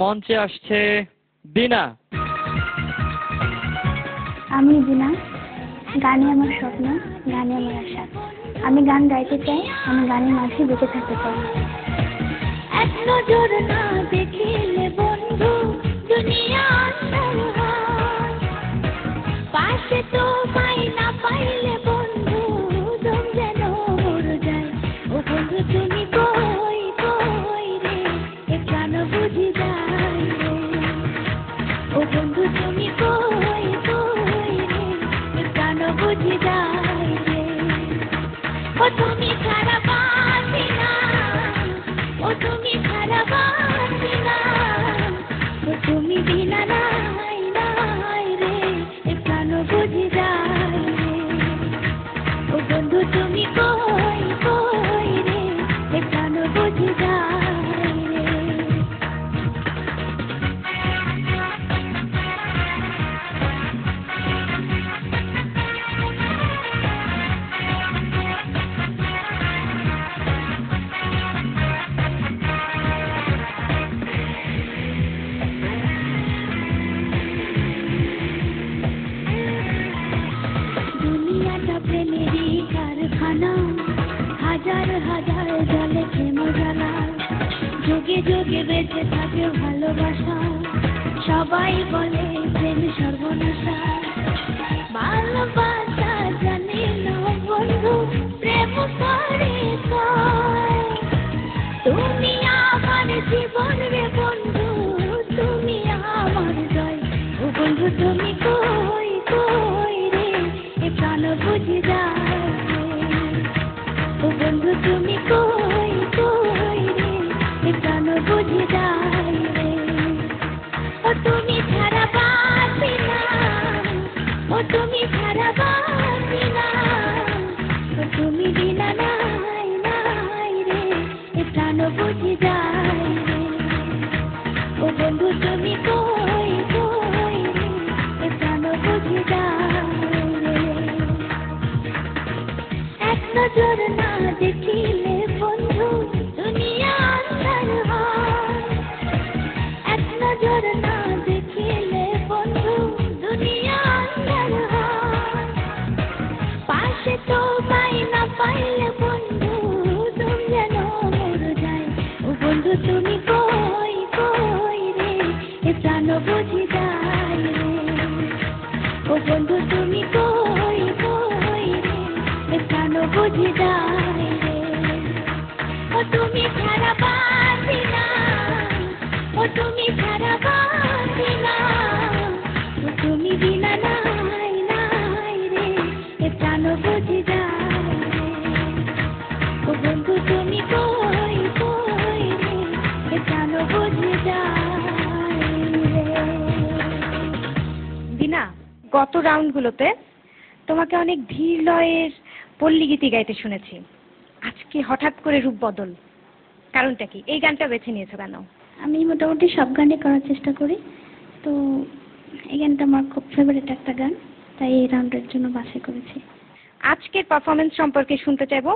মঞ্চে আসছে দিনা। আমি দিনা, গানে আমার স্বপ্ন, গানে আমার আশা। আমি গান গাইতে চাই, আমি গানের মাঝে বেঁচে থাকতে চাই। এক নজর না দেখিলে বন্ধু দুনিয়া আন্ধার হয়, পাশে তোমায় না পাইলে বন্ধু দম যেন মরে যায়। ও বন্ধু তুমি কই কই রে, এ প্রাণ বুঝি যায় রে। ও বন্ধু তুমি কই কই রে, এ প্রাণ বুঝি যায় রে। ও তুমি ছাড়া বাঁচি না, ও তুমি ছাড়া বাঁচি না, ও তুমি বিনা নাই নাই রে, এ প্রাণ বুঝি যায় রে। ও বন্ধু তুমি কই কই রে, এ প্রাণ বুঝি যায় রে। দুনিয়াটা প্রেমেরই কারখানা, হাজার হাজার জলে প্রেম জ্বালা, যুগে যুগে বেঁচে থাকে ভালোবাসা, সবাই বলে প্রেম সর্বনাশা। ভালোবাসা জানে না বন্ধু, প্রেম করে কয়। তুমি আমার জীবন রে বন্ধু, তুমি আমার জয়। ও বন্ধু তুমি কই কই রে, এ প্রাণ বুঝি যায় রে। ও বন্ধু তুমি কই কই রে, এ প্রাণ বুঝি যায় রে। ও তুমি ছাড়া বাঁচি না, ও তুমি ছাড়া বাঁচি না, ও তুমি বিনা নাই নাই রে, এ প্রাণ বুঝি যায় রে। ও বন্ধু তুমি কই কই রে, এ প্রাণ বুঝি যায় রে। এক নজর না দেখিলে বন্ধু দুনিয়া আন্ধার হয়, এক নজর না দেখিলে বন্ধু দুনিয়া আন্ধার হয়, পাশে তোমায় না পাইলে বন্ধু দম যেন মরে যায়। ও বন্ধু তুমি কই কই রে, এ প্রাণ বুঝি যায় রে। ও বন্ধু তুমি কই কই রে, এ প্রাণ বুঝি যায় রে। ও তুমি ছাড়া বাঁচি না, ও তুমি ছাড়া বাঁচি না, ও তুমি বিনা নাই নাই রে, এ প্রাণ বুঝি যায় রে। ও বন্ধু তুমি কই কই রে, এ প্রাণ বুঝি যায় রে। দিনা, গত রাউন্ডগুলোতে তোমাকে অনেক ধীর লয়ের পল্লী গীতি গাইতে শুনেছি, আজকে হঠাৎ করে রূপ বদল, কারণটা কি? এই গানটা বেছে নিয়েছো কেন? আমি মোটামুটি সব গানই করার চেষ্টা করি, তো এই গানটা আমার খুব ফেভারিট একটা গান, তাই এই রাউন্ডের জন্য বাছাই করেছি। আজকের পারফরমেন্স সম্পর্কে শুনতে চাইবো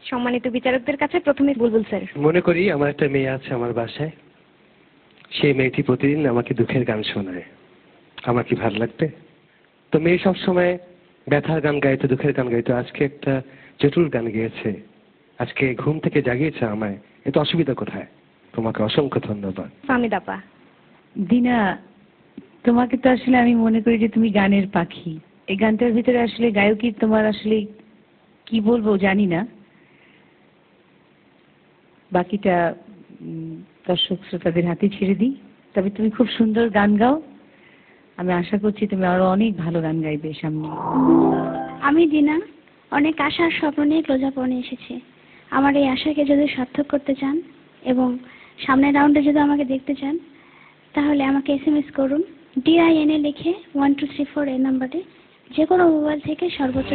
সম্মানিত বিচারকদের কাছে। প্রথমে বুলবুল স্যার। মনে করি আমার একটা মেয়ে আছে আমার বাসায়, সেই মেয়েটি প্রতিদিন আমাকে দুঃখের গান শোনায়, আমার কি ভালো লাগবে? তো মেয়ে সবসময় ব্যথার গান গাইতো, দুঃখের গান গাইতো, আজকে একটা জটিল গান গেয়েছে, আজকে ঘুম থেকে জাগিয়েছে আমায়, এতে অসুবিধা কোথায়? তোমাকে অসংখ্য ধন্যবাদ। ফাহমিদা আপা। দিনা, তোমাকে তো আসলে আমি মনে করি যে তুমি গানের পাখি। এই গানটার ভিতরে আসলে গায়কী তোমার আসলে কি বলবো জানি না, বাকিটা দর্শক শ্রোতাদের হাতে ছেড়ে দিই। তবে তুমি খুব সুন্দর গান গাও, আমি আশা করছি তুমি আরো অনেক ভালো গান গাইবে সামনে। আমি দিনা, অনেক আশা আর স্বপ্ন নিয়ে ক্লোজ আপ অনে এসেছি। আমার এই আশাকে যদি সার্থক করতে চান এবং সামনের রাউন্ডে যদি আমাকে দেখতে চান, তাহলে আমাকে SMS করুন DINA লিখে 1234 এই নাম্বারে, যে কোনো মোবাইল থেকে সর্বোচ্চ